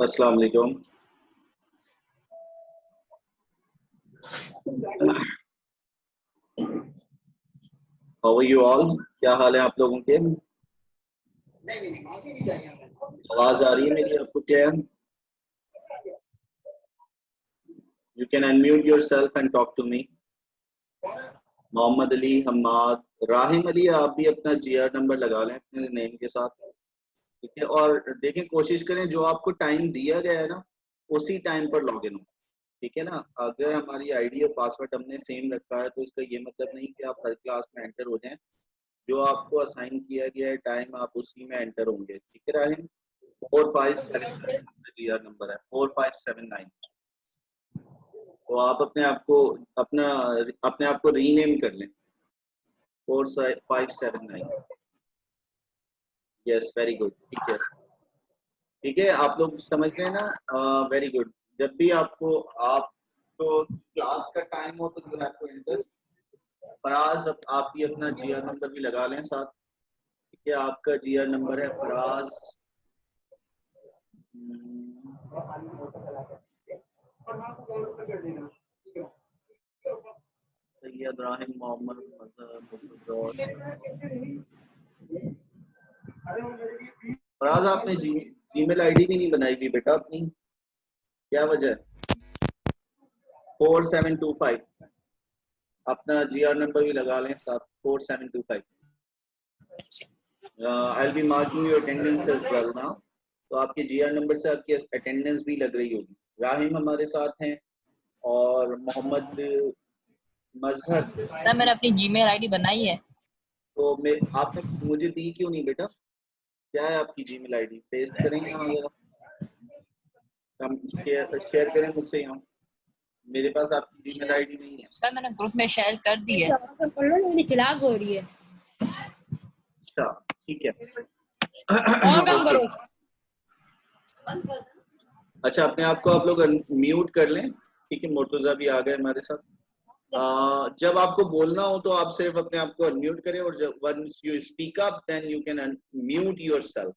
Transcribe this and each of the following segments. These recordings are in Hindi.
अस्सलाम वालेकुम। How are you all? क्या हाल है आप लोगों के? आवाज आ रही है मेरी आपको clear? You can unmute yourself and talk to me. Mohammad Ali, Hammad, Rahim Ali, आप भी अपना जीआर नंबर लगा लें अपने नेम के साथ, ठीक है? और देखें, कोशिश करें जो आपको टाइम दिया गया है ना उसी टाइम पर लॉग इन हो, ठीक है ना? अगर हमारी आईडी और पासवर्ड हमने सेम रखा है तो इसका ये मतलब नहीं कि आप हर क्लास में एंटर हो जाएं। जो आपको असाइन किया गया है टाइम आप उसी में एंटर होंगे, ठीक है राहिम? 4579 जीआर नंबर है, 4579। तो आप अपने आप को रीनेम कर लें, 4579। यस, वेरी गुड, ठीक है, ठीक है, आप लोग समझ रहे हैं ना? Very good. जब भी आपको क्लास का टाइम हो तो जो आपको एंटर, फराज, आप भी अपना जीआर नंबर भी लगा लें साथ, ठीक है? आपका जीआर नंबर है फराज सैयद राहिम मोहम्मद। फराज, आपने जीमेल आईडी भी नहीं बनाई थी बेटा अपनी, क्या वजह है? 4725 अपना जीआर नंबर भी लगा लें साथ, 4725। I'll be marking your attendance as well now. तो आपके जीआर नंबर से आपकी अटेंडेंस भी लग रही होगी। राहिम हमारे साथ हैं और मोहम्मद मजहर। सर मैंने अपनी जीमेल आईडी बनाई है। तो आपने मुझे दी क्यों नहीं बेटा? क्या है आपकी जीमेल आईडी? पेस्ट करें यहाँ जरा, हम शेयर करें मुझसे यहाँ। मेरे पास आपकी जीमेल आईडी नहीं है। सर मैंने ग्रुप में शेयर कर दी है। मेरी क्लास हो रही है। अच्छा, ठीक है। और काम करो। अच्छा, अपने आप को आप लोग म्यूट कर लें, ठीक है? मुर्तजा भी आ गए हमारे साथ। जब आपको बोलना हो तो आप सिर्फ अपने आप को अनम्यूट करें, और जब once you speak up then you can unmute yourself.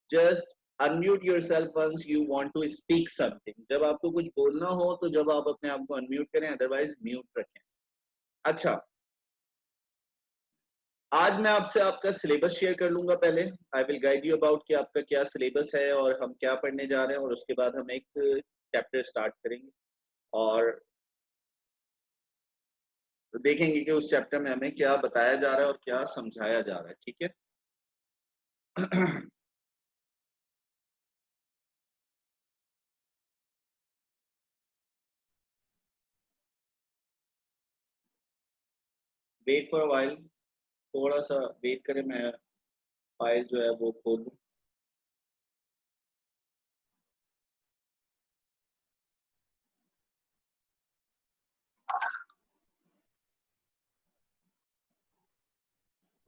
Just unmute yourself once you want to speak something. जब आपको कुछ बोलना हो तो जब आप अपने आप को अनम्यूट करें, अदरवाइज म्यूट रखें। अच्छा, आज मैं आपसे आपका सिलेबस शेयर कर लूंगा। पहले I will guide you about कि आपका क्या सिलेबस है और हम क्या पढ़ने जा रहे हैं, और उसके बाद हम एक चैप्टर स्टार्ट करेंगे और देखेंगे कि उस चैप्टर में हमें क्या बताया जा रहा है और क्या समझाया जा रहा है, ठीक है? वेट फॉर अ व्हाइल, थोड़ा सा वेट करें, मैं फाइल जो है वो खोल लूं।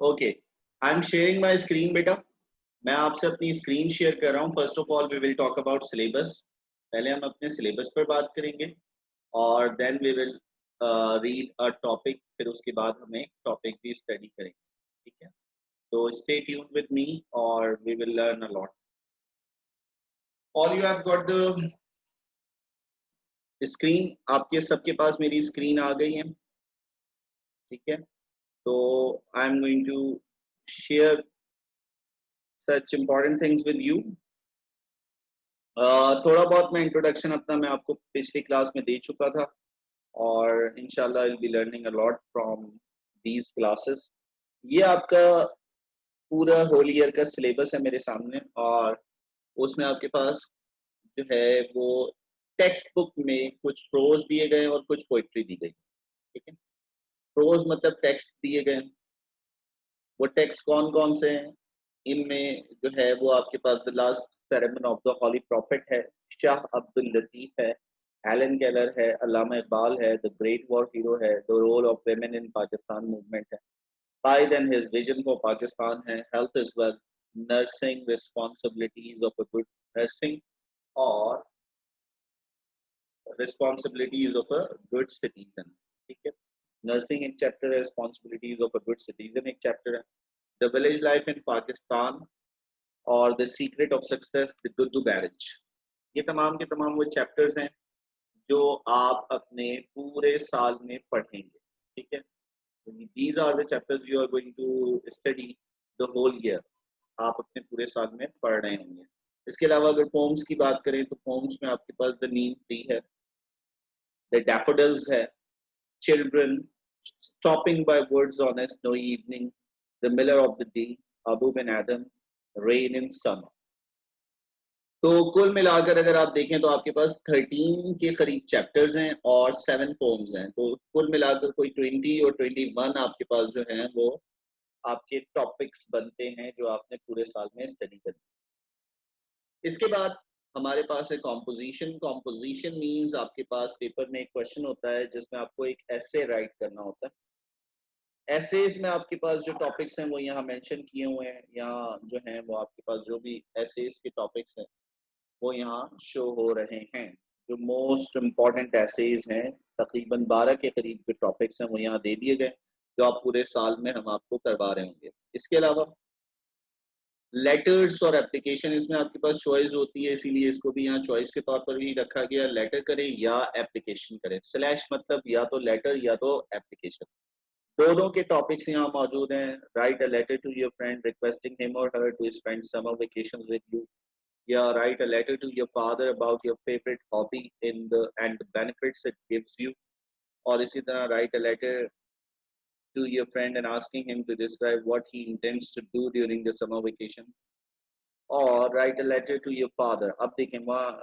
Okay, I am sharing my screen बेटा। मैं आपसे अपनी स्क्रीन शेयर कर रहा हूँ। First of all we will talk about syllabus. पहले हम अपने सिलेबस पर बात करेंगे और then we will read a topic, फिर उसके बाद हम एक टॉपिक भी स्टडी करेंगे, ठीक है? तो स्टे ट्यून्ड विद मी और we will learn a lot. All you have got the screen, आपके सबके पास मेरी स्क्रीन आ गई है, ठीक है? तो I am going to share such important things with you. थोड़ा बहुत मैं इंट्रोडक्शन अपना मैं आपको पिछली क्लास में दे चुका था, और इंशाल्लाह I will be learning a lot from these classes. ये आपका पूरा होल ईयर का सिलेबस है मेरे सामने, और उसमें आपके पास जो है वो टेक्स्ट बुक में कुछ प्रोज दिए गए और कुछ पोइट्री दी गई, ठीक है? प्रोज मतलब टेक्स्ट दिए गए। वो टेक्स्ट कौन कौन से हैं? इनमें जो है वो आपके पास the last sermon of the holy prophet है, शाह अब्दुल लतीफ है, एलन केलर है, अल्लामा इकबाल है, द ग्रेट वॉर हीरो है, the role of women in Pakistan movement है, Quaid and his vision for Pakistan है, health is wealth, nursing responsibilities of a good nursing, और responsibilities of a good citizen, ठीक है? नर्सिंग एक चैप्टर है, responsibilities of a good citizen एक चैप्टर है। The village life in Pakistan और the secret of success, the Duddu barrage. ये तमाम के तमाम वो चैप्टर्स हैं जो आप अपने पूरे साल में पढ़ेंगे, ठीक है। These are the chapters you are going to study the whole year, आप अपने पूरे साल में पढ़ रहे होंगे। इसके अलावा अगर पोम्स की बात करें तो पोम्स में आपके पास द नीम ट्री है, द डैफोडिल्स है, children, stopping by words on a snowy evening, the miller of the Dee, Abou Ben Adhem, rain in summer. तो कुल मिलाकर अगर आप देखें तो आपके पास 13 के करीब चैप्टर्स हैं और 7 पोम्स हैं, तो कुल मिलाकर कोई 20 और 21 आपके पास जो हैं वो आपके टॉपिक्स बनते हैं जो आपने पूरे साल में स्टडी करनी। इसके बाद हमारे पास है कॉम्पोजिशन। कॉम्पोजिशन मींस आपके पास पेपर में एक क्वेश्चन होता है जिसमें आपको एक एसे राइट करना होता है। एसेज में आपके पास जो टॉपिक्स हैं वो यहाँ मेंशन किए हुए हैं, यहाँ जो हैं वो आपके पास जो भी एसेज के टॉपिक्स हैं वो यहाँ शो हो रहे हैं। जो मोस्ट इम्पॉर्टेंट एसेज हैं, तकरीबन 12 के करीब जो टॉपिक्स हैं वो यहाँ दे दिए गए, जो आप पूरे साल में हम आपको करवा रहे होंगे। इसके अलावा लेटर्स और एप्लीकेशन, इसमें आपके पास चॉइस होती है, इसीलिए इसको भी यहाँ चॉइस के तौर पर भी रखा गया, लेटर करें या एप्लीकेशन करें। स्लैश मतलब या तो लेटर या तो एप्लीकेशन, दोनों के टॉपिक्स यहाँ मौजूद हैं। Write a letter to your friend requesting him or her to spend summer vacations with you, या write a letter to your father about your favorite hobby and the benefits it gives you, और इसी तरह write a letter to your friend and asking him to describe what he intends to do during the summer vacation, और write a letter to your father। अब देखें वहाँ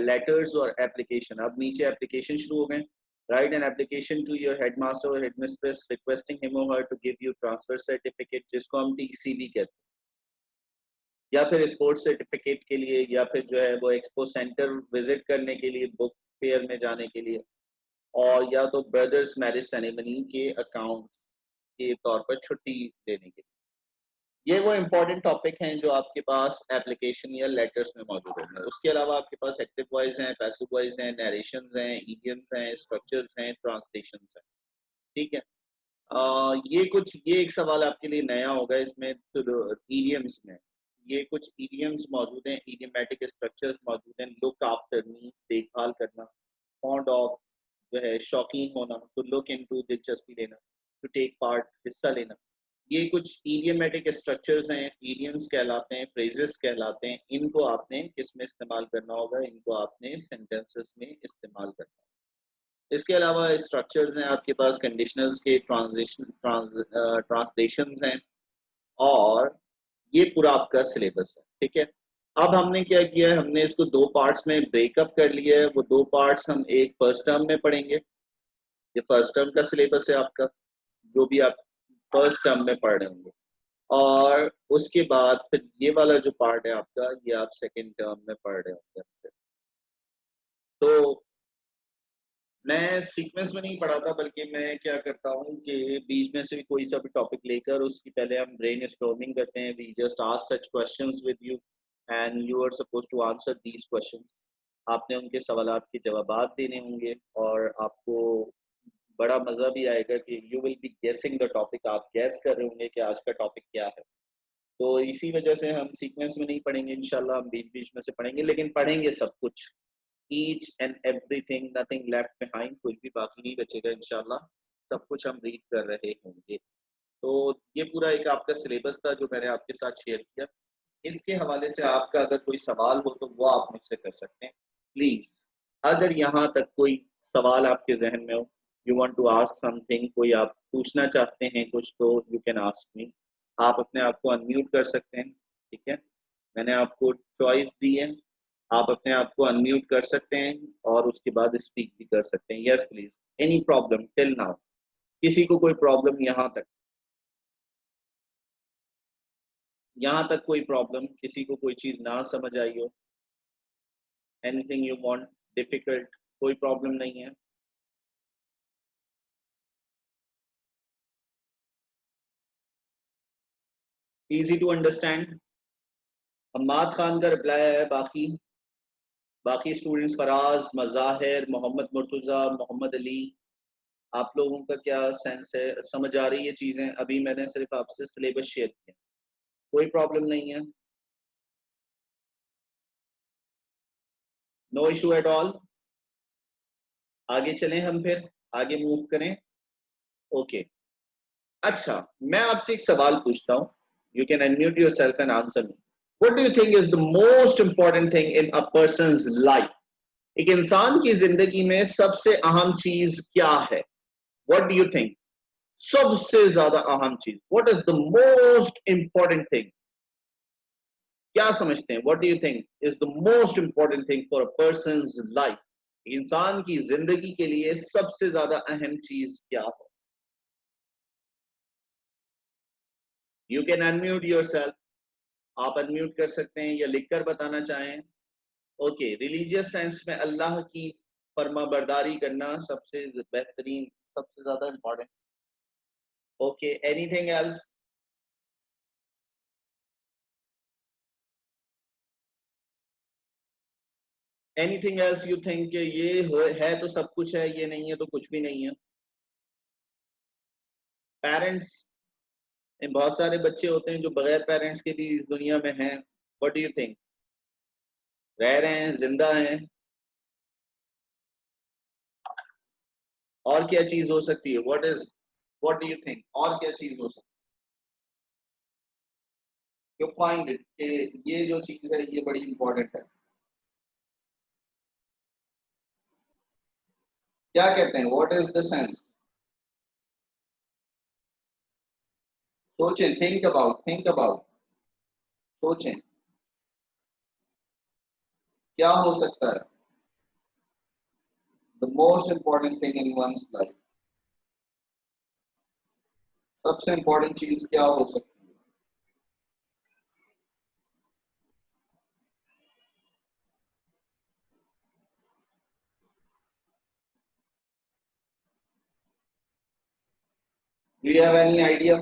letters और application, अब नीचे application शुरू हो गए। Write an application to your headmaster or headmistress requesting him or her to give you transfer certificate, जिसको हम TCB कहते हैं, या फिर स्पोर्ट्स सर्टिफिकेट के लिए, या फिर जो है वो एक्सपो सेंटर विजिट करने के लिए, बुक फेयर में जाने के लिए, और या तो ब्रदर्स मैरिज सेरेमनी के अकाउंट के तौर पर छुट्टी देने के लिए। ये वो इम्पोर्टेंट टॉपिक हैं जो आपके पास एप्लीकेशन या लेटर्स में मौजूद होंगे। उसके अलावा आपके पास एक्टिव वॉइस हैं, पैसिव वॉइस हैं, नरेशंस हैं, इडियम्स हैं, स्ट्रक्चर्स हैं, ट्रांसलेशंस हैं, ठीक है। ये एक सवाल आपके लिए नया होगा इसमें, तो इडियम्स में ये कुछ इडियम्स मौजूद हैं, इडियमेटिक स्ट्रक्चर्स मौजूद हैं। लुक आफ्टर मींस देखभाल करना, फॉन्ड ऑफ जो है शौकीन होना, टू लुक इनटू दिलचस्पी लेना, टू टेक पार्ट हिस्सा लेना। ये कुछ इडियमेटिक स्ट्रक्चर्स हैं, इडियम्स कहलाते हैं, फ्रेजेस कहलाते हैं। इनको आपने किस में इस्तेमाल करना होगा, इनको आपने सेंटेंसेस में इस्तेमाल करना होगा। इसके अलावा स्ट्रक्चर्स हैं आपके पास कंडीशनल्स के, ट्रांसलेशंस हैं, और ये पूरा आपका सिलेबस है, ठीक है। अब हमने क्या किया है, हमने इसको 2 पार्ट्स में ब्रेकअप कर लिया है। वो 2 पार्ट्स हम एक फर्स्ट टर्म में पढ़ेंगे। ये फर्स्ट टर्म का सिलेबस है आपका, जो भी आप फर्स्ट टर्म में पढ़ रहे होंगे, और उसके बाद फिर ये वाला जो पार्ट है आपका, ये आप सेकेंड टर्म में पढ़ रहे होंगे। तो मैं सीक्वेंस में नहीं पढ़ाता, बल्कि मैं क्या करता हूँ कि बीच में से कोई सा भी टॉपिक लेकर उसकी पहले हम ब्रेन स्टॉर्मिंग करते हैं। We just ask such questions with you and you are supposed to answer these questions. आपने उनके सवालात के जवाब देने होंगे, और आपको बड़ा मजा भी आएगा कि यू विल बी गेसिंग द टॉपिक, आप गैस कर रहे होंगे कि आज का टॉपिक क्या है। तो इसी वजह से हम सीक्वेंस में नहीं पढ़ेंगे, इंशाल्लाह हम बीच बीच में से पढ़ेंगे, लेकिन पढ़ेंगे सब कुछ, each and everything, nothing left behind, कुछ भी बाकी नहीं बचेगा इंशाल्लाह, सब कुछ हम रीड कर रहे होंगे। तो ये पूरा एक आपका सिलेबस था जो मैंने आपके साथ शेयर किया। इसके हवाले से आपका अगर कोई सवाल हो तो वो आप मुझसे कर सकते हैं प्लीज। अगर यहाँ तक कोई सवाल आपके जहन में हो, you want to ask something, कोई आप पूछना चाहते हैं कुछ, तो यू कैन आस्क मी। आप अपने आप को अनम्यूट कर सकते हैं, ठीक है। मैंने आपको चॉइस दी है, आप अपने आप को अनम्यूट कर सकते हैं और उसके बाद स्पीक भी कर सकते हैं। Yes please, any problem till now, किसी को कोई प्रॉब्लम यहाँ तक कोई प्रॉब्लम, किसी को कोई चीज ना समझ आई हो, एनीथिंग यू वांट डिफिकल्ट, कोई प्रॉब्लम नहीं है। Easy to understand. Hammad Khan का रिप्लाई है, बाकी स्टूडेंट्स फराज, मज़ाहिर, मोहम्मद मुर्तुजा, मोहम्मद अली, आप लोगों का क्या सेंस है, समझ आ रही है चीजें? अभी मैंने सिर्फ आपसे सिलेबस शेयर किया। कोई प्रॉब्लम नहीं है, नो इशू एट ऑल। आगे चलें, हम फिर आगे मूव करें। ओके अच्छा, मैं आपसे एक सवाल पूछता हूं, you can unmute yourself and answer me. What do you think is the most important thing in a persons life? एक इंसान की जिंदगी में सबसे अहम चीज क्या है? What do you think? सबसे ज्यादा अहम चीज, what is the most important thing? क्या समझते हैं? What do you think is the most important thing for a persons life? इंसान की जिंदगी के लिए सबसे ज्यादा अहम चीज क्या है? यू कैन अनम्यूट योरसेल्फ, आप अनम्यूट कर सकते हैं या लिखकर बताना चाहें। ओके, रिलीजियस सेंस में अल्लाह की फर्माबरदारी करना सबसे बेहतरीन, सबसे ज्यादा important. Okay, anything else? Anything else you think ये है तो सब कुछ है, ये नहीं है तो कुछ भी नहीं है? पेरेंट्स, बहुत सारे बच्चे होते हैं जो बगैर पेरेंट्स के भी इस दुनिया में हैं। What do you think? रह रहे हैं, जिंदा हैं? और क्या चीज हो सकती है? व्हाट डू यू थिंक, और क्या चीज हो सकती है? यू फाइंड इट कि ये जो चीज है ये बड़ी इंपॉर्टेंट है। क्या कहते हैं? What is the sense? सोचें, थिंक अबाउट, सोचें क्या हो सकता है the most important thing in one's life? सबसे इंपॉर्टेंट चीज क्या हो सकती है? Do you have any idea?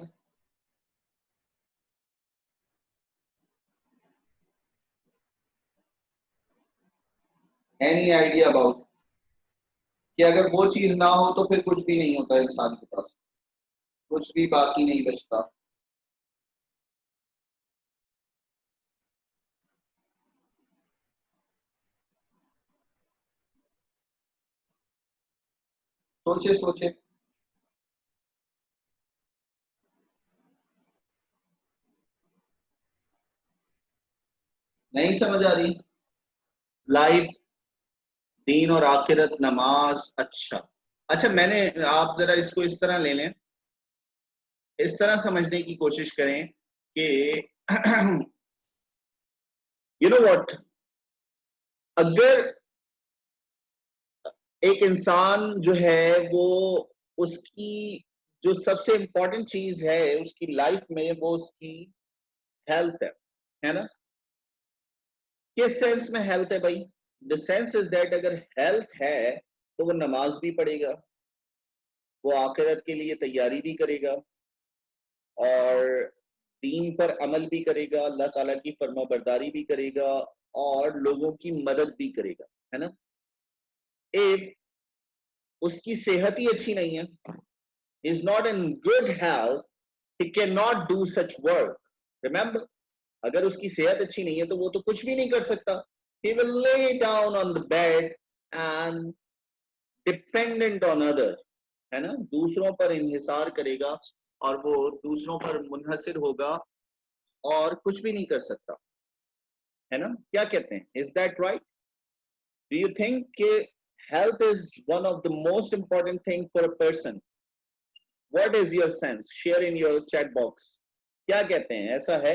Any idea about कि अगर वो चीज ना हो तो फिर कुछ भी नहीं होता इंसान के पास, कुछ भी बाकी नहीं बचता। सोचे सोचे, नहीं समझ आ रही? लाइफ, दीन और आखिरत, नमाज। अच्छा अच्छा, मैंने, आप जरा इसको इस तरह ले लें, इस तरह समझने की कोशिश करें कि यू नो व्हाट, अगर एक इंसान जो है वो, उसकी जो सबसे इंपॉर्टेंट चीज है उसकी लाइफ में वो उसकी हेल्थ है ना? किस सेंस में हेल्थ है भाई? द सेंस इज दैट अगर हेल्थ है तो वो नमाज भी पढ़ेगा, वो आखिरत के लिए तैयारी भी करेगा और दीन पर अमल भी करेगा, अल्लाह ताला की फर्माबरदारी भी करेगा और लोगों की मदद भी करेगा, है ना? इफ उसकी सेहत ही अच्छी नहीं है, is not in good health, he can not do such work. Remember, अगर उसकी सेहत अच्छी नहीं है तो वो तो कुछ भी नहीं कर सकता। He will lay down on the bed and dependent on other, है ना? दूसरों पर इंहिसार करेगा और वो दूसरों पर मुनहसिर होगा और कुछ भी नहीं कर सकता, है ना? क्या कहते हैं? Is that right? Do you think कि health is one of the most important thing for a person? What is your sense? Share in your chat box. क्या कहते हैं, ऐसा है?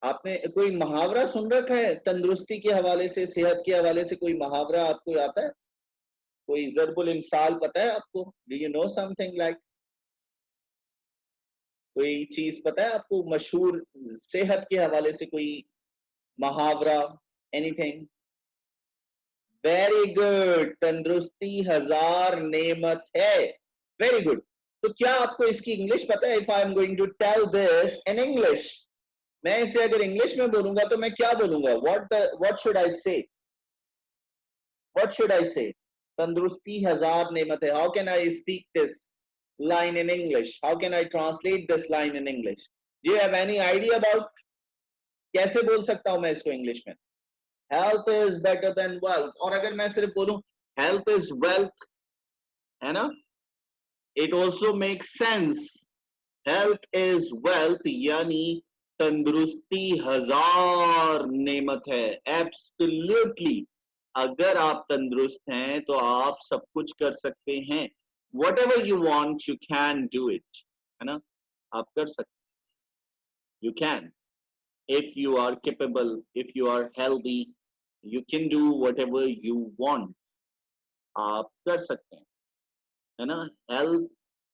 आपने कोई मुहावरा सुन रखा है तंदुरुस्ती के हवाले से, सेहत के हवाले से? कोई मुहावरा आपको आता है? कोई ज़रबुल इमसाल पता है आपको? Do you know something like, कोई चीज पता है आपको मशहूर सेहत के हवाले से, कोई मुहावरा, एनीथिंग? वेरी गुड, तंदुरुस्ती हजार नेमत है। Very good. तो क्या आपको इसकी इंग्लिश पता है? If I am going to tell this in English, मैं इसे अगर इंग्लिश में बोलूंगा तो मैं क्या बोलूंगा? व्हाट शुड आई से? व्हाट शुड आई से? तंदुरुस्ती हजार नेमत है। How can I speak this line in English? How can I translate this line in English? Do you have any idea about कैसे बोल सकता हूं मैं इसको इंग्लिश में? Health is better than wealth. और अगर मैं सिर्फ बोलूं हेल्थ इज वेल्थ, है ना, it also make sense. Health is wealth यानी तंदुरुस्ती हजार नेमत है. एब्सोल्युटली. अगर आप तंदुरुस्त हैं तो आप सब कुछ कर सकते हैं. whatever you want you can do it, है ना, आप कर सकते, you can, if you are capable, if you are healthy, you can do whatever you want. आप कर सकते हैं, है ना. health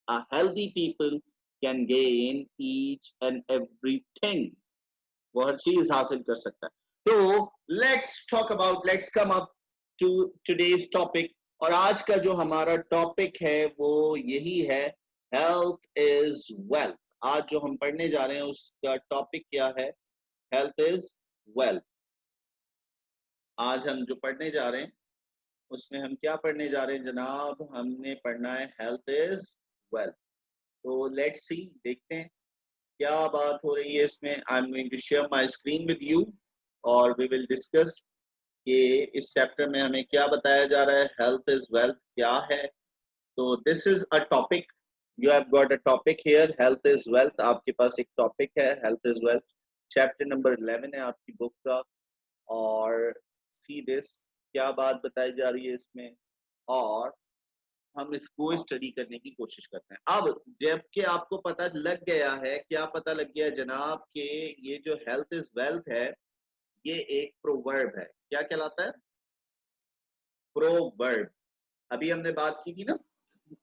a healthy people can gain each and everything. वो हर चीज हासिल कर सकता है. तो let's come up to today's topic. और आज का जो हमारा टॉपिक है वो यही है, हेल्थ इज वेल्थ. आज जो हम पढ़ने जा रहे हैं उसका टॉपिक क्या है? Health is wealth. आज हम जो पढ़ने जा रहे हैं उसमें हम क्या पढ़ने जा रहे हैं जनाब? हमने पढ़ना है हेल्थ इज वेल्थ. तो लेट्स सी, देखते हैं क्या बात हो रही है इसमें. I am going to share my screen with you और वी विल डिस्कस कि इस चैप्टर में हमें क्या बताया जा रहा है. हेल्थ इज वेल्थ क्या है? तो this is a topic, you have got a topic here, health is wealth. आपके पास एक टॉपिक है, health is wealth. Chapter number 11 है आपकी बुक का. और सी दिस, क्या बात बताई जा रही है इसमें, और हम इसको स्टडी करने की कोशिश करते हैं. अब जबकि आपको पता लग गया है, क्या पता लग गया जनाब, कि ये जो हेल्थ इज वेल्थ है ये एक प्रोवर्ब है. क्या कहलाता है? प्रोवर्ब. अभी हमने बात की थी ना,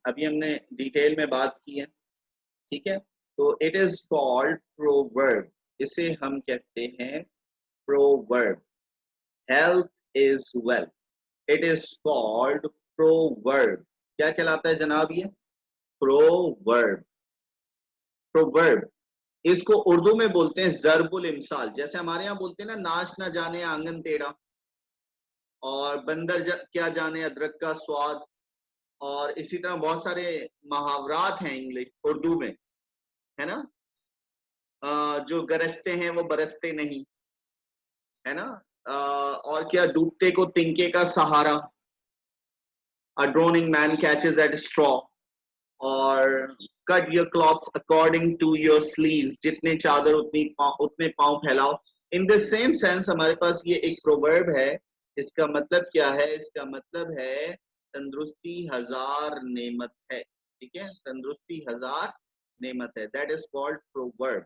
अभी हमने डिटेल में बात की है, ठीक है. तो इट इज कॉल्ड प्रोवर्ब. इसे हम कहते हैं proverb. Health is wealth, it is called proverb. क्या कहलाता है जनाब? ये प्रोवर्ब. प्रोवर्ब इसको उर्दू में बोलते हैं जरबुल इमसाल. जैसे हमारे यहाँ बोलते हैं ना, नाच ना जाने आंगन टेढ़ा, और बंदर क्या जाने अदरक का स्वाद, और इसी तरह बहुत सारे मुहावरात हैं इंग्लिश उर्दू में, है ना. जो गरजते हैं वो बरसते नहीं, है ना. और क्या, डूबते को तिनके का सहारा, a drowning man catches at straw, और cut your clothes according to your sleeves, जितने चादर उतने पांव फैलाओ. इन द सेम सेंस हमारे पास ये एक प्रोवर्ब है. इसका मतलब क्या है? इसका मतलब है तंदुरुस्ती हजार नेमत है. ठीक है, तंदुरुस्ती हजार नेमत है. That is called proverb.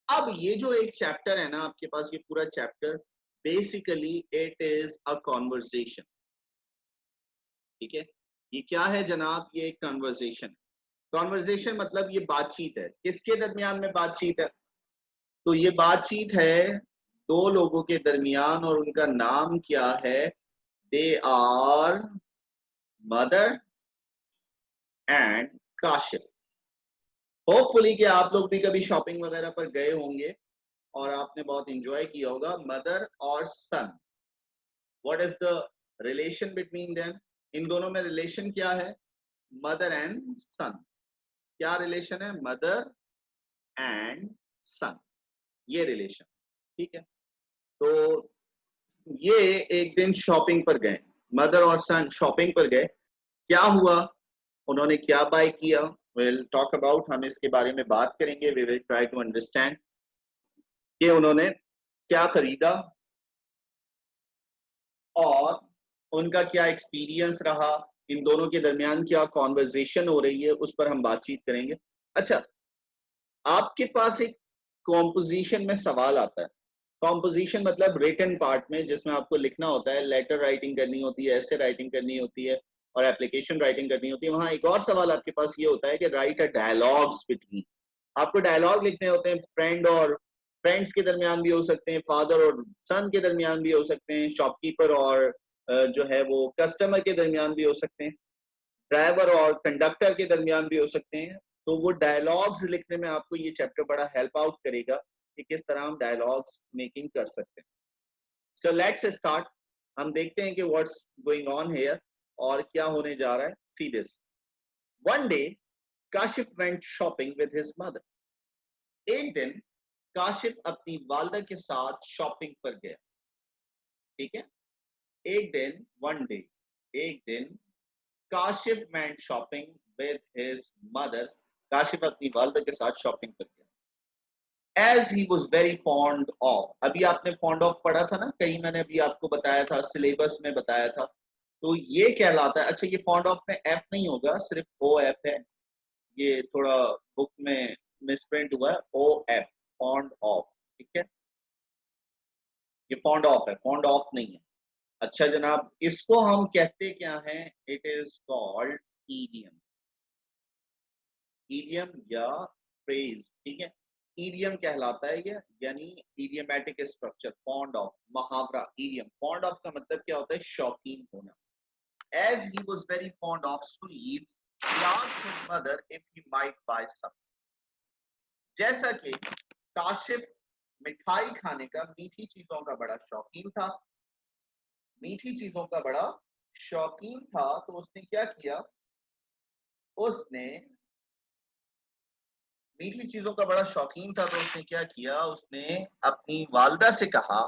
अब ये जो एक चैप्टर है ना आपके पास, ये पूरा chapter basically it is a conversation. ठीक है, ये क्या है जनाब? ये एक कन्वर्सेशन. कॉन्वर्सेशन मतलब ये बातचीत है. किसके दरमियान में बातचीत है? तो ये बातचीत है दो लोगों के दरमियान, और उनका नाम क्या है? They are mother and Kashif. Hopefully कि आप लोग भी कभी शॉपिंग वगैरह पर गए होंगे और आपने बहुत एंजॉय किया होगा. मदर और son, what is the relation between them? इन दोनों में रिलेशन क्या है? Mother and son. क्या रिलेशन है? मदर एंड सन, ये रिलेशन. ठीक है. तो ये एक दिन शॉपिंग पर गए, मदर और सन शॉपिंग पर गए. क्या हुआ? उन्होंने क्या बाय किया? विल टॉक अबाउट, हम इसके बारे में बात करेंगे. We will try to understand कि उन्होंने क्या खरीदा और उनका क्या एक्सपीरियंस रहा, इन दोनों के दरमियान क्या कॉन्वर्सेशन हो रही है, उस पर हम बातचीत करेंगे. अच्छा, आपके पास एक कॉम्पोजिशन में सवाल आता है. कॉम्पोजिशन मतलब रिटन पार्ट में, जिसमें आपको लिखना होता है, लेटर राइटिंग करनी होती है, ऐसे राइटिंग करनी होती है, और एप्लीकेशन राइटिंग करनी होती है. वहां एक और सवाल आपके पास ये होता है कि राइट अ डायलॉग्स बिटवीन. आपको डायलॉग लिखने होते हैं. फ्रेंड और फ्रेंड्स के दरमियान भी हो सकते हैं, फादर और सन के दरमियान भी हो सकते हैं, शॉपकीपर और जो है वो कस्टमर के दरमियान भी हो सकते हैं, ड्राइवर और कंडक्टर के दरमियान भी हो सकते हैं. तो वो डायलॉग्स लिखने में आपको ये चैप्टर बड़ा हेल्प आउट करेगा कि किस तरह हम डायलॉग्स मेकिंग कर सकते हैं. So let's start. हम देखते हैं कि व्हाट्स गोइंग ऑन हियर और क्या होने जा रहा है. See this. One day Kashif went shopping with his mother. एक दिन काशिफ अपनी वालदा के साथ शॉपिंग पर गया। ठीक है, एक दिन, वन डे, एक दिन Kashif went shopping with his mother. Kashif अपनी वालदा के साथ शॉपिंग पर गया। As he was very fond of, अभी आपने फॉन्ड ऑफ पढ़ा था ना, कहीं मैंने अभी आपको बताया था, सिलेबस में बताया था। तो ये कहलाता है, अच्छा ये फॉन्ड ऑफ में एफ नहीं होगा, सिर्फ ओ एफ है, ये थोड़ा बुक में मिसप्रिंट हुआ है, ओ एफ, फॉन्ड ऑफ। ठीक है, ये फॉन्ड ऑफ है, फॉन्ड ऑफ नहीं है। अच्छा जनाब, इसको हम कहते क्या हैं? It is called idiom, idiom या फ्रेज। ठीक है, ईडियम कहलाता है ये, यानी ईडियमेटिक स्ट्रक्चर, फॉन्ड ऑफ, मुहावरा, ईडियम। फॉन्ड ऑफ का मतलब क्या होता है? शौकीन होना। As he was very fond of sweets, he asked his mother if he might buy some. जैसा कि काशिफ मिठाई खाने का, मीठी चीजों का बड़ा शौकीन था, मीठी चीजों का बड़ा शौकीन था, तो उसने क्या किया? उसने मीठी चीजों का बड़ा शौकीन था, तो उसने क्या किया? उसने अपनी वालदा से कहा,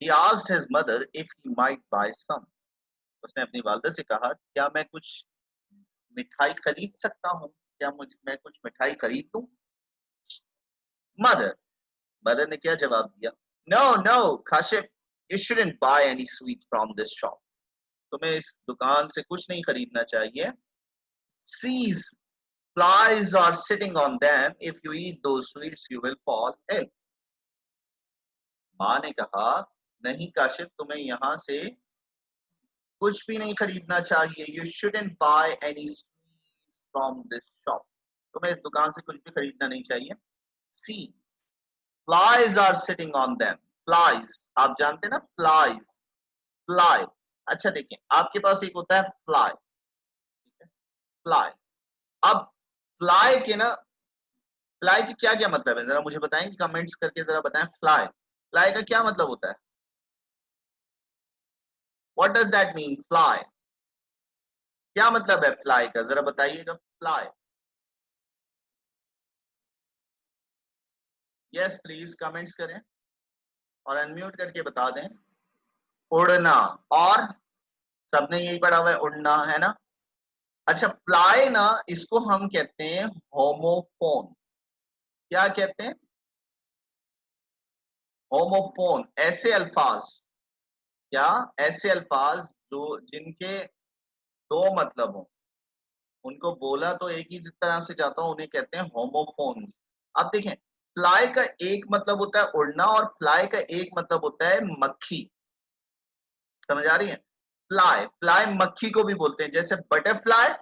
he asked his mother if he might buy some. उसने अपनी वालदा से कहा, क्या मैं कुछ मिठाई खरीद सकता हूँ? क्या मैं कुछ मिठाई खरीद लूं? मदर ने क्या जवाब दिया? No, Kashif, you shouldn't buy any sweets from this shop. तुम्हें इस दुकान से कुछ नहीं खरीदना चाहिए। Sees, flies are sitting on them. If you eat those sweets, you will fall ill. माँ ने कहा, नहीं काशिफ, तुम्हें यहाँ से कुछ भी नहीं खरीदना चाहिए। You shouldn't buy any sweets from this shop. तुम्हें इस दुकान से कुछ भी खरीदना नहीं चाहिए। See, flies are sitting on them. Flies, आप जानते हैं ना, flies, fly. अच्छा देखिए, आपके पास एक होता है fly, fly. अब fly के ना, fly की क्या क्या मतलब है, जरा मुझे बताएं, कमेंट्स करके जरा बताएं। fly का क्या मतलब होता है? What does that mean? Fly, क्या मतलब है fly का, जरा बताइएगा। fly, यस प्लीज कमेंट्स करें और अनम्यूट करके बता दें। उड़ना, और सबने यही पढ़ा हुआ है, उड़ना, है ना। अच्छा, फ्लाई ना, इसको हम कहते हैं होमोफोन। क्या कहते हैं? होमोफोन। ऐसे अल्फाज, क्या ऐसे अल्फाज जो जिनके दो मतलब हो, उनको बोला तो एक ही तरह से जाता हो, उन्हें कहते हैं होमोफोन्स। अब देखें, फ्लाई का एक मतलब होता है उड़ना, और फ्लाई का एक मतलब होता है मक्खी। समझ आ रही है? फ्लाई मक्खी को भी बोलते हैं, जैसे बटरफ्लाई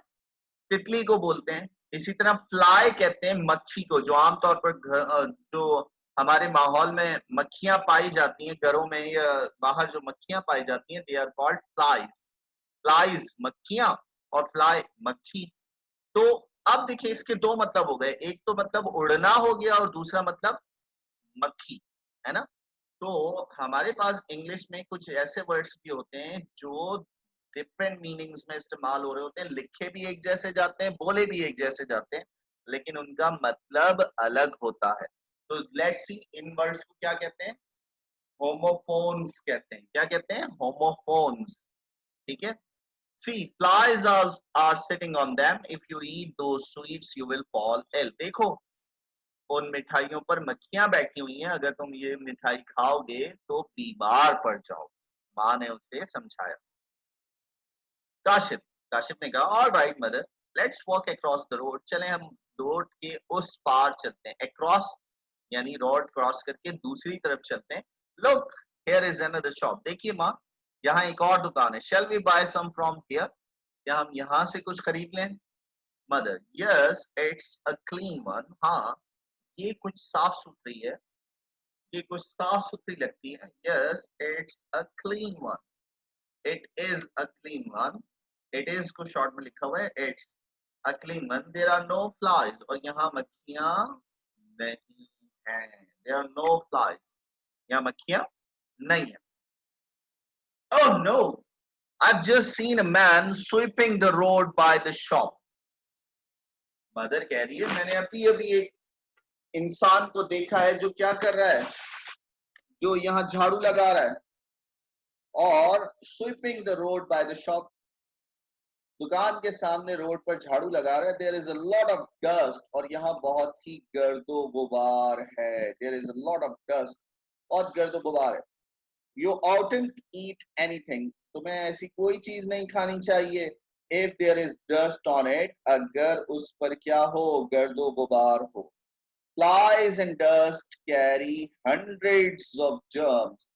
तितली को बोलते हैं, इसी तरह फ्लाई कहते हैं मक्खी को, जो आमतौर पर जो हमारे माहौल में मक्खियां पाई जाती हैं, घरों में या बाहर जो मक्खियां पाई जाती हैं, they are called flies. Flies मक्खियां और फ्लाई मक्खी। तो अब देखिए, इसके दो मतलब हो गए, एक तो मतलब उड़ना हो गया और दूसरा मतलब मक्खी, है ना। तो हमारे पास इंग्लिश में कुछ ऐसे वर्ड्स भी होते हैं जो डिफरेंट मीनिंग्स में इस्तेमाल हो रहे होते हैं, लिखे भी एक जैसे जाते हैं, बोले भी एक जैसे जाते हैं, लेकिन उनका मतलब अलग होता है। तो लेट्स सी, इन वर्ड्स को क्या कहते हैं? होमोफोन्स कहते हैं। क्या कहते हैं? होमोफोन्स। ठीक है। See, flies are sitting on them. If you eat those sweets, you will fall ill. देखो, उन मिठाइयों पर मक्खियां बैठी हुई हैं, अगर तुम ये मिठाई खाओगे तो बीमार पड़ जाओ। माँ ने उसे समझाया। काशिफ काशिफ ने कहा, all right mother, let's walk across the road. चलें हम रोड के उस पार चलते हैं। अक्रॉस यानी रोड क्रॉस करके दूसरी तरफ चलते हैं। Look, here is another shop. देखिए माँ, यहाँ एक और दुकान है। Shall we buy some from here? क्या हम यहाँ से कुछ खरीद लें? Mother, yes, it's a clean one. हाँ, ये कुछ साफ सुथरी है, ये कुछ साफ सुथरी लगती है। Yes, it's a clean one. It is a clean one. It is को शॉर्ट में लिखा हुआ है, it's a clean one. There are no flies, और यहाँ मक्खियां नहीं हैं। देयर आर नो फ्लाइज, यहाँ मक्खियां नहीं है। Oh no, I've just seen a man sweeping the road by the shop. Mother कह रही है, मैंने अभी अभी इंसान को देखा है जो क्या कर रहा है, जो यहाँ झाड़ू लगा रहा है और sweeping the road by the shop, दुकान के सामने रोड पर झाड़ू लगा रहा है। There is a lot of dust, और यहाँ बहुत ही गर्दो गुबार है। There is a lot of dust, बहुत गर्दो गुबार है। यू ऑटंट ईट एनीथिंग, तुम्हें ऐसी कोई चीज नहीं खानी चाहिए। If there is dust on it, अगर उस पर क्या हो, गर्दो गुबार हो। Flies and dust carry hundreds of germs,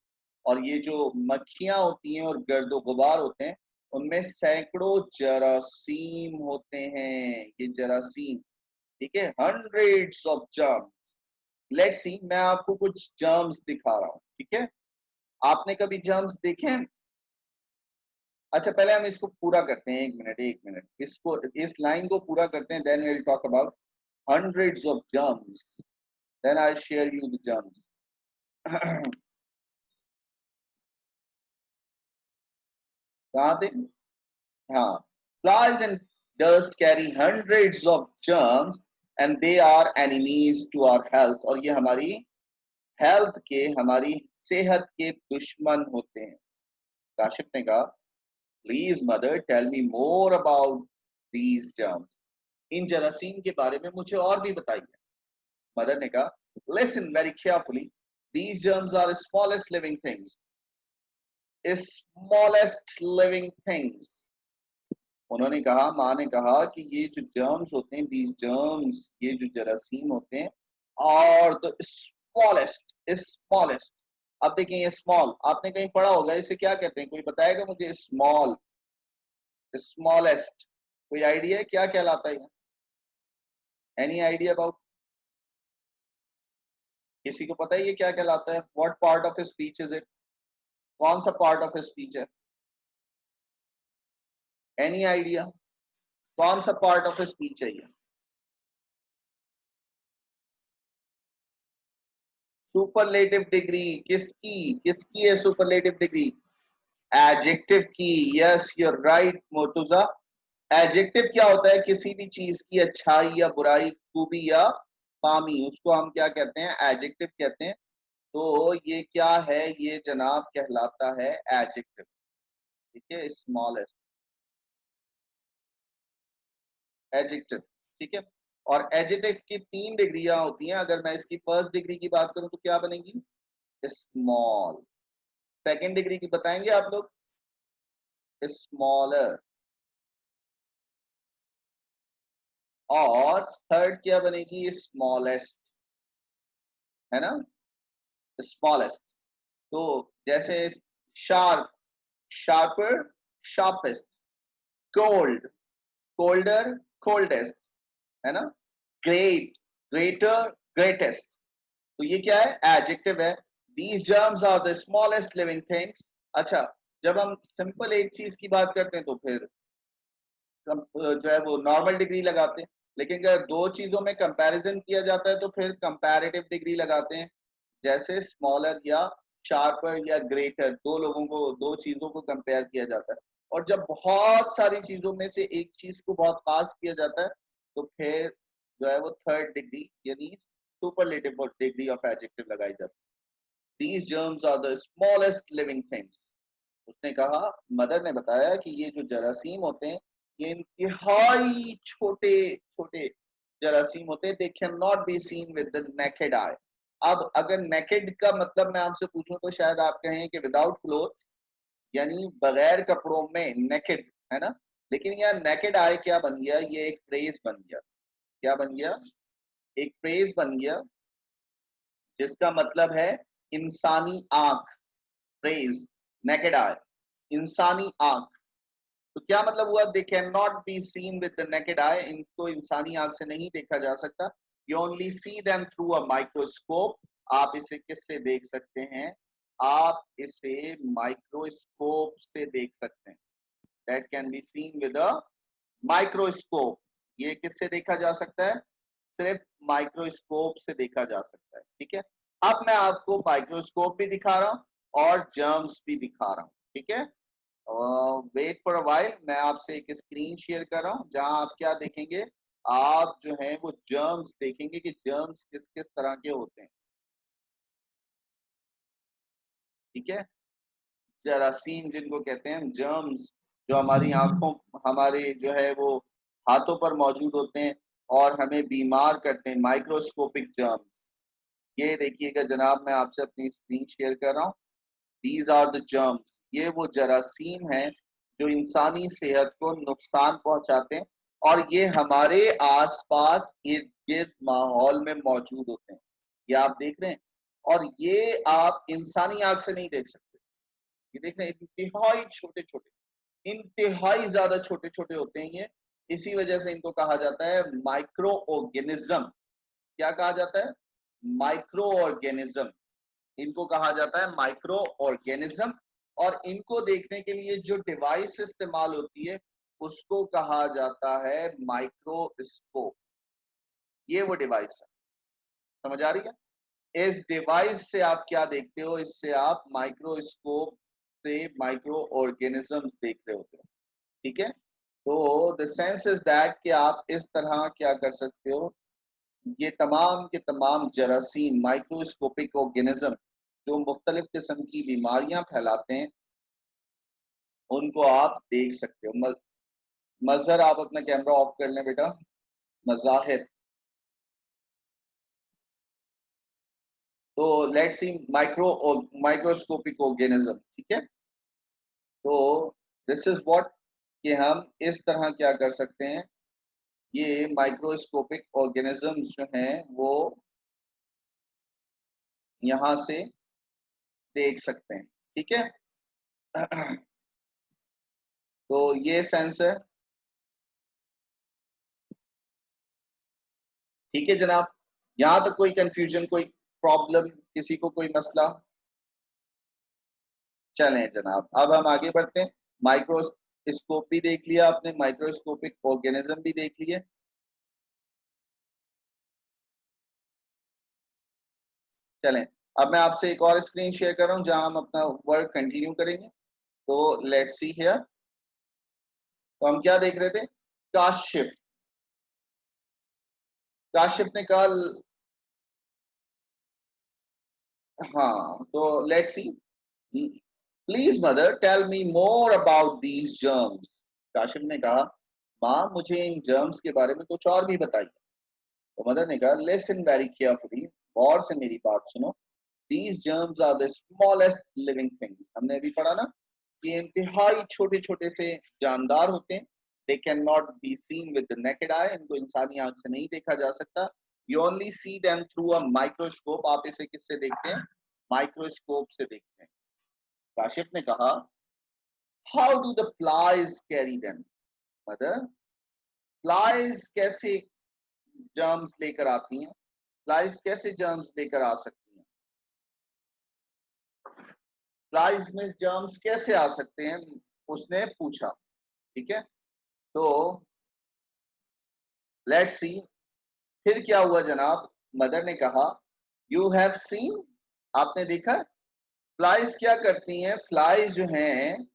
और ये जो मक्खियां होती हैं और गर्दो गुबार होते हैं, उनमें सैकड़ों जरासीम होते हैं। ये जरासीम, ठीक है, hundreds of germs. Let's see, मैं आपको कुछ जर्म्स दिखा रहा हूँ, ठीक है। आपने कभी जर्म्स देखे हैं? अच्छा, पहले हम इसको पूरा करते हैं, एक मिनट इसको, इस लाइन को पूरा करते हैं, then we will talk about hundreds of germs, then I will share you the germs. कहाँ थे? हाँ, flies and dust carry hundreds of germs and they are enemies to our health, और ये हमारी हेल्थ के, हमारी सेहत के दुश्मन होते हैं। काशिफ ने कहा, please mother tell me more about these germs, इन जरासीम के बारे में मुझे और भी बताइए। मदर ने कहा, listen very carefully, these germs are smallest living things, smallest living things. उन्होंने कहा, माँ ने कहा कि ये जो जर्म्स होते हैं, these germs, ये जो जरासीम होते हैं, और द स्मॉलेस्ट, स्मॉलेस्ट। अब देखिए, ये स्मॉल आपने कहीं पढ़ा होगा, इसे क्या कहते हैं? कोई बताएगा मुझे? स्मॉल, स्मॉलेस्ट, कोई आइडिया है क्या कहलाता है? Any idea about? किसी को पता है ये क्या कहलाता है? What part of speech is it? कौन सा पार्ट ऑफ स्पीच है? Any idea? कौन सा पार्ट ऑफ स्पीच है ये? सुपरलेटिव डिग्री किसकी, किसकी है सुपरलेटिव डिग्री? एडजेक्टिव की। Yes, you are right Murtuza. Adjective क्या होता है? किसी भी चीज की अच्छाई या बुराई, खूबी या खामी, उसको हम क्या कहते हैं? एडजेक्टिव कहते हैं। तो ये क्या है? ये जनाब कहलाता है एडजेक्टिव, ठीक है, स्मॉलेस्ट एडजेक्टिव, ठीक है। और एडजेक्टिव की 3 डिग्रियां होती हैं। अगर मैं इसकी फर्स्ट डिग्री की बात करूं तो क्या बनेगी? स्मॉल। सेकेंड डिग्री की बताएंगे आप लोग? स्मॉलर। और थर्ड क्या बनेगी? स्मॉलेस्ट, है ना, स्मॉलेस्ट। तो जैसे sharp, sharper, sharpest, cold, colder, coldest, है ना, ग्रेट, ग्रेटर, ग्रेटेस्ट। तो ये क्या है? एडजेक्टिव है। These germs are the smallest living things। अच्छा, जब हम सिंपल एक चीज की बात करते हैं तो फिर जो है वो नॉर्मल डिग्री लगाते हैं, लेकिन अगर दो चीजों में कंपैरिजन किया जाता है तो फिर कंपैरेटिव डिग्री लगाते हैं। जैसे स्मॉलर या शार्पर या ग्रेटर, दो लोगों को, दो चीजों को कंपेयर किया जाता है। और जब बहुत सारी चीजों में से एक चीज को बहुत खास किया जाता है तो फिर जो है वो थर्ड डिग्री यानी सुपरलेटिव डिग्री ऑफ एडजेक्टिव लगाई जाती है। These germs are the smallest living things। उसने कहा, मदर ने बताया कि ये जो जरासीम होते हैं, ये इंतहाई छोटे छोटे जरासीम होते हैं। They cannot be seen with the naked eye। अब अगर naked का मतलब मैं आपसे पूछूं तो शायद आप कहें कि विदाउट क्लोथ, यानी बगैर कपड़ों में naked, है ना। लेकिन यार naked eye क्या बन गया? ये एक फ्रेज बन गया। क्या बन गया? एक फ्रेज बन गया जिसका मतलब है इंसानी आंख। फ्रेज नेकेड आई, इंसानी आंख। तो क्या मतलब हुआ? They can not be seen with the naked eye, इनको इंसानी आंख से नहीं देखा जा सकता। You only see them through a microscope. आप इसे किससे देख सकते हैं? आप इसे माइक्रोस्कोप से देख सकते हैं। That can be seen with a microscope. ये किससे देखा जा सकता है? सिर्फ माइक्रोस्कोप से देखा जा सकता है, ठीक है। अब मैं आपको माइक्रोस्कोप भी दिखा रहा हूं और जर्म्स भी दिखा रहा हूं, ठीक है। वेट फॉर अ व्हाइल, मैं आपसे एक स्क्रीन शेयर कर रहा हूं जहां आप क्या देखेंगे? आप जो है वो जर्म्स देखेंगे कि जर्म्स किस किस तरह के होते हैं। ठीक है, जरासीम जिनको कहते हैं, जर्म्स जो हमारी आंखों, हमारे जो है वो हाथों पर मौजूद होते हैं और हमें बीमार करते हैं, माइक्रोस्कोपिक जर्म्स। ये देखिएगा जनाब, मैं आपसे अपनी स्क्रीन शेयर कर रहा हूँ। दीज आर द जर्म्स, ये वो जरासीम हैं जो इंसानी सेहत को नुकसान पहुंचाते हैं और ये हमारे आसपास इर्द गिर्द माहौल में मौजूद होते हैं। ये आप देख रहे हैं और ये आप इंसानी आंख से नहीं देख सकते। ये देख रहे हैं, इंतहाई छोटे छोटे, इंतहाई ज्यादा छोटे छोटे होते हैं ये। इसी वजह से इनको कहा जाता है माइक्रो ऑर्गेनिज्म। क्या कहा जाता है? Micro organism. इनको कहा जाता है माइक्रो ऑर्गेनिज्म। और इनको देखने के लिए जो डिवाइस इस्तेमाल होती है उसको कहा जाता है माइक्रोस्कोप। ये वो डिवाइस है, समझ आ रही है? इस डिवाइस से आप क्या देखते हो? इससे आप माइक्रोस्कोप से माइक्रो ऑर्गेनिजम्स देख रहे होते हो। ठीक है, तो द सेंस इज दैट कि आप इस तरह क्या कर सकते हो, ये तमाम के तमाम जरासीम, माइक्रोस्कोपिक ऑर्गेनिज्म जो मुख्तलिफ किस्म की बीमारियां फैलाते हैं, उनको आप देख सकते हो। मजहर, आप अपना कैमरा ऑफ कर लें बेटा। मजाहिर, तो लेट्स सी माइक्रोस्कोपिक ऑर्गेनिज्म। ठीक है, तो दिस इज व्हाट, कि हम इस तरह क्या कर सकते हैं, ये माइक्रोस्कोपिक ऑर्गेनिजम्स जो हैं वो यहाँ से देख सकते हैं। ठीक है, तो ये सेंस है। ठीक है जनाब, यहाँ तक कोई कंफ्यूजन, कोई प्रॉब्लम, किसी को कोई मसला? चलें जनाब, अब हम आगे बढ़ते हैं। माइक्रोस्कोप भी देख लिया आपने, माइक्रोस्कोपिक ऑर्गेनिज्म भी देख लिए। चलें, अब मैं आपसे एक और स्क्रीन शेयर कर रहा हूँ जहां हम अपना वर्क कंटिन्यू करेंगे। तो लेट्स सी हियर, तो हम क्या देख रहे थे? काशिफ। काशिफ ने कहा, हाँ, तो let's see, please mother tell me more about these germs. Kashif ने कहा, माँ मुझे इन जर्म्स के बारे में कुछ और भी बताइए। तो मदर ने कहा, लिसन वेरी केयरफुली, गौर से मेरी बात सुनो। These germs are the smallest living things. हमने अभी पढ़ा ना, ये इंतहाई छोटे छोटे से जानदार होते हैं। They can not be seen with the naked eye, इनको इंसानी आंख से नहीं देखा जा सकता। You only see them through a microscope. आप इसे किससे देखते हैं? माइक्रोस्कोप से देखते हैं। काशिफ ने कहा, how do the flies carry them? Mother, flies कैसे जर्म्स लेकर आती हैं? फ्लाइज कैसे जर्म्स लेकर आ सकती हैं? फ्लाइज में जर्म्स कैसे आ सकते हैं? उसने पूछा। ठीक है, तो लेट्स सी, फिर क्या हुआ जनाब? मदर ने कहा, यू हैव सीन, आपने देखा फ्लाइज क्या करती हैं? फ्लाइज जो हैं,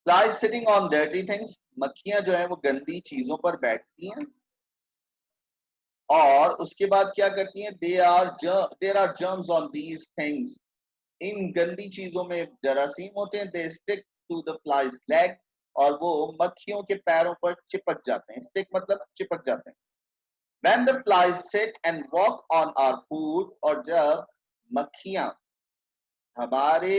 flies sitting on dirty things, मक्खियां जो हैं वो गंदी चीजों पर बैठती हैं और उसके बाद क्या करती हैं? There are germs on these things, इन गंदी चीजों में जरासीम होते हैं। They stick to the flies leg, और वो मक्खियों के पैरों पर चिपक जाते हैं। स्टिक मतलब चिपक जाते हैं। When the flies sit and walk on our food, और जब मक्खियां हमारे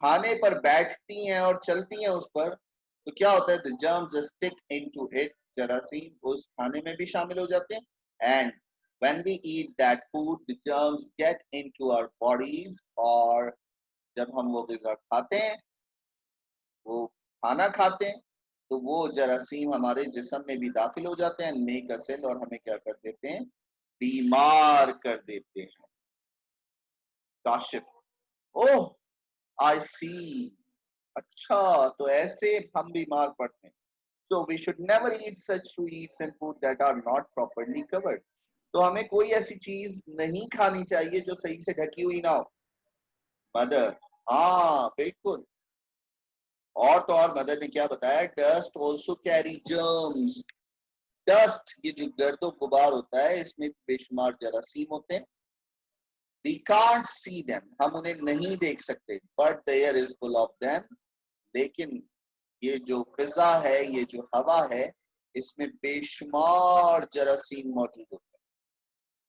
खाने पर बैठती हैं और चलती हैं उस पर, तो क्या होता है? The germs stick into it, जरासीम उस खाने में भी शामिल हो जाते हैं। And when we eat that food, the germs get into our bodies, और जब हम वो ग़िज़ा खाते हैं, वो खाना खाते हैं, तो वो जरासीम हमारे जिस्म में भी दाखिल हो जाते हैं, मेक अस इल, और हमें क्या कर देते हैं? बीमार कर देते हैं। काशिफ, ओह आई सी, अच्छा, तो ऐसे हम बीमार पड़ते हैं। So we should never eat such sweets and food that are not properly covered. तो हमें कोई ऐसी चीज नहीं खानी चाहिए जो सही से ढकी हुई ना हो। मदर, हाँ बिल्कुल। और तो और मदर ने क्या बताया, dust also carry germs. Dust, ये जो गर्दो गुबार होता है, इसमें बेशुमार जरासीम होते हैं। We can't see them, हम उन्हें नहीं देख सकते, but the air is full of them। लेकिन ये जो फिजा है, ये जो हवा है, इसमें बेशुमार जरासीम मौजूद होते हैं।